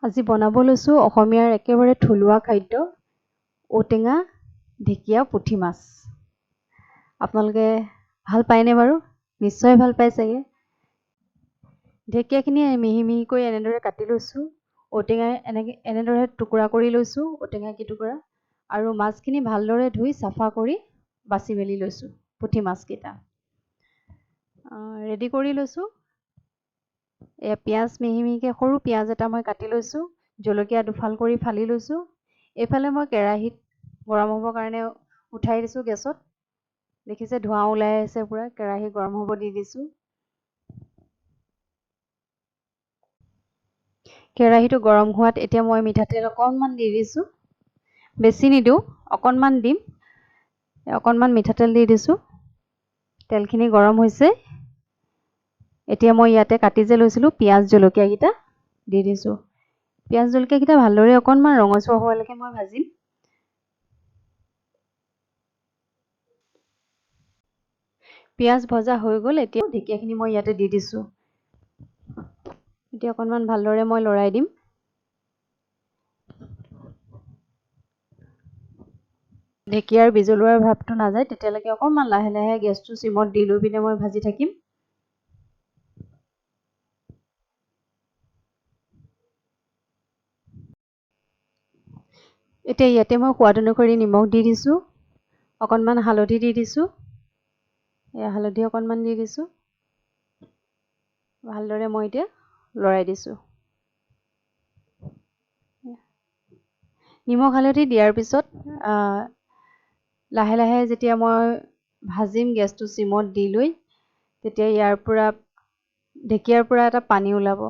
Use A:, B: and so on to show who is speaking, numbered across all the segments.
A: আজি বনাব লৈছোঁ অসমীয়াৰ একেবাৰে থলুৱা খাদ্য ঔটেঙা ঢেকীয়া পুঠি মাছ। আপোনালোকে ভাল পায়নে বাৰু? নিশ্চয় ভাল পায় চাগে। ঢেকীয়াখিনি মিহি মিহিকৈ এনেদৰে কাটি লৈছোঁ। ঔটেঙা এনেদৰে টুকুৰা কৰি লৈছোঁ, ঔটেঙা কেইটুকুৰা। আৰু মাছখিনি ভালদৰে ধুই চাফা কৰি বাছি মেলি লৈছোঁ, পুঠি মাছকেইটা। ৰেডি কৰি লৈছোঁ। পিঁয়াজ মিহি মিহিকৈ সৰু পিঁয়াজ এটা মই কাটি লৈছোঁ, জলকীয়া দুফাল কৰি ফালি লৈছোঁ। এইফালে মই কেৰাহীত গৰম হ'বৰ কাৰণে উঠাই দিছোঁ গেছত। দেখিছে ধোঁৱা ওলাই আছে পুৰা, কেৰাহী গৰম হ'ব দি দিছোঁ। কেৰাহীটো গৰম হোৱাত এতিয়া মই মিঠাতেল অকণমান দি দিছোঁ। বেছি নিদিওঁ, অকণমান দিম। অকণমান মিঠাতেল দি দিছোঁ। তেলখিনি গৰম হৈছে। এতিয়া মই ইয়াতে কাটি যে লৈছিলোঁ পিঁয়াজ জলকীয়াকেইটা দি দিছোঁ। পিঁয়াজ জলকীয়াকেইটা ভালদৰে অকণমান ৰঙচুৱা হোৱালৈকে মই ভাজিম। পিঁয়াজ ভজা হৈ গ'ল। এতিয়া ঢেকীয়াখিনি মই ইয়াতে দি দিছোঁ। এতিয়া অকণমান ভালদৰে মই লৰাই দিম। ঢেকীয়াৰ বিজলুৱাৰ ভাৱটো নাযায় তেতিয়ালৈকে অকণমান লাহে লাহে গেছটো চিমত দি লৈ পিনে মই ভাজি থাকিম। এতিয়া ইয়াতে মই সোৱাদ অনুসৰি নিমখ দি দিছোঁ, অকণমান হালধি দি দিছোঁ। হালধি অকণমান দি দিছোঁ। ভালদৰে মই এতিয়া লৰাই দিছোঁ। নিমখ হালধি দিয়াৰ পিছত লাহে লাহে যেতিয়া মই ভাজিম গেছটো চিমত দি লৈ, তেতিয়া ঢেকীয়াৰ পৰা এটা পানী ওলাব।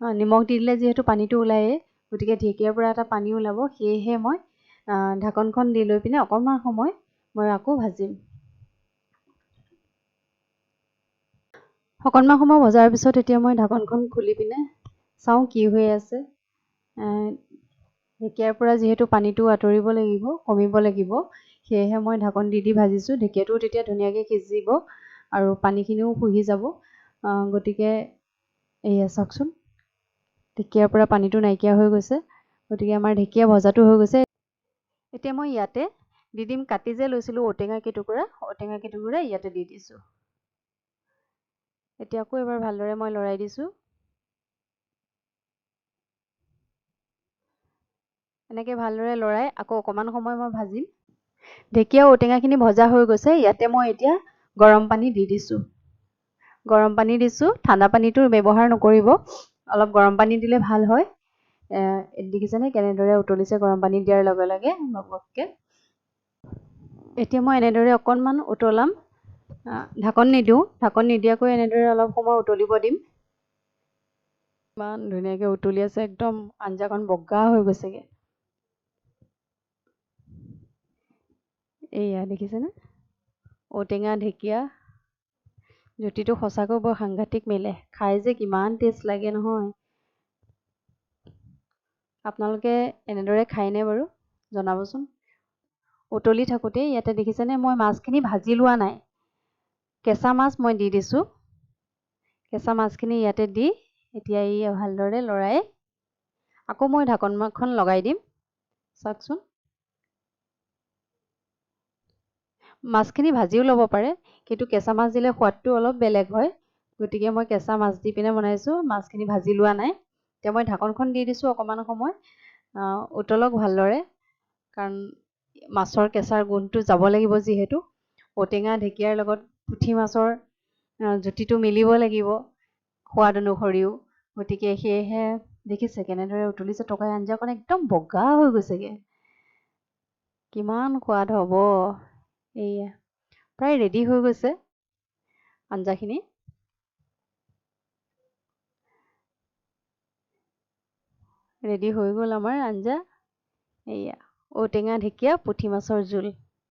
A: নিমখ দি দিলে যিহেতু পানীটো ওলায়েই, গতিকে ঢেকীয়াৰ পৰা এটা পানী ওলাব। সেয়েহে মই ঢাকনখন দি লৈ পিনে অকণমান সময় মই আকৌ ভাজিম। অকণমান সময় ভজাৰ পিছত এতিয়া মই ঢাকনখন খুলি পিনে চাওঁ কি হৈ আছে। ঢেকীয়াৰ পৰা যিহেতু পানীটো আঁতৰিব লাগিব, কমিব লাগিব, সেয়েহে মই ঢাকন দি দি ভাজিছোঁ। ঢেকীয়াটোও তেতিয়া ধুনীয়াকৈ সিজিব আৰু পানীখিনিও শুহি যাব। গতিকে এয়া চাওকচোন, ঢেকীয়াৰ পৰা পানীটো নাইকিয়া হৈ গৈছে। গতিকে আমাৰ ঢেকীয়া ভজাটো হৈ গৈছে। এতিয়া মই ইয়াতে দি দিম কাটি যে লৈছিলোঁ ঔটেঙা কেইটুকুৰা ইয়াতে দি দিছোঁ। এতিয়া আকৌ এবাৰ ভালদৰে মই লৰাই দিছোঁ। এনেকৈ ভালদৰে লৰাই আকৌ অকণমান সময় মই ভাজিম। ঢেকীয়া ঔটেঙাখিনি ভজা হৈ গৈছে। ইয়াতে মই এতিয়া গৰম পানী দি দিছোঁ। গৰম পানী দিছোঁ। ঠাণ্ডা পানীটো ব্যৱহাৰ নকৰিব, অলপ গৰম পানী দিলে ভাল হয়। দেখিছেনে কেনেদৰে উতলিছে গৰম পানী দিয়াৰ লগে লগে বকবককৈ। এতিয়া মই এনেদৰে অকণমান উতলাম। ঢাকন নিদিওঁ, ঢাকন নিদিয়াকৈ এনেদৰে অলপ সময় উতলিব দিম। ইমান ধুনীয়াকৈ উতলি আছে, একদম আঞ্জাখন বগা হৈ গৈছেগৈ। এয়া দেখিছেনে, ঔটেঙা ঢেকীয়া জুতিটো সঁচাকৈ বৰ সাংঘাতিক মিলে। খাই যে কিমান টেষ্ট লাগে নহয়। আপোনালোকে এনেদৰে খায়নে বাৰু? জনাবচোন। উতলি থাকোঁতে ইয়াতে দেখিছেনে মই মাছখিনি ভাজি লোৱা নাই, কেঁচা মাছ মই দি দিছোঁ। কেঁচা মাছখিনি ইয়াতে দি এতিয়া ভালদৰে লৰাই আকৌ মই ঢাকনখন লগাই দিম। চাওকচোন, মাছখিনি ভাজিও ল'ব পাৰে, কিন্তু কেঁচা মাছ দিলে সোৱাদটো অলপ বেলেগ হয়। গতিকে মই কেঁচা মাছ দি পিনে বনাইছোঁ, মাছখিনি ভাজি লোৱা নাই। এতিয়া মই ঢাকনখন দি দিছোঁ অকণমান সময়, উতলক ভালদৰে, কাৰণ মাছৰ কেঁচাৰ গোন্ধটো যাব লাগিব যিহেতু। ঔটেঙা ঢেকীয়াৰ লগত পুঠি মাছৰ জুতিটো মিলিব লাগিব সোৱাদ অনুসৰিও। গতিকে সেয়েহে দেখিছে কেনেদৰে উতলিছে, তৰকাৰী আঞ্জাখন একদম বগা হৈ গৈছেগৈ। কিমান সোৱাদ হ'ব। এয়া প্ৰায় ৰেডি হৈ গৈছে আঞ্জাখিনি। ৰেডি হৈ গ'ল আমাৰ আঞ্জা। এয়া ঔটেঙা ঢেকীয়া পুঠি মাছৰ জোল।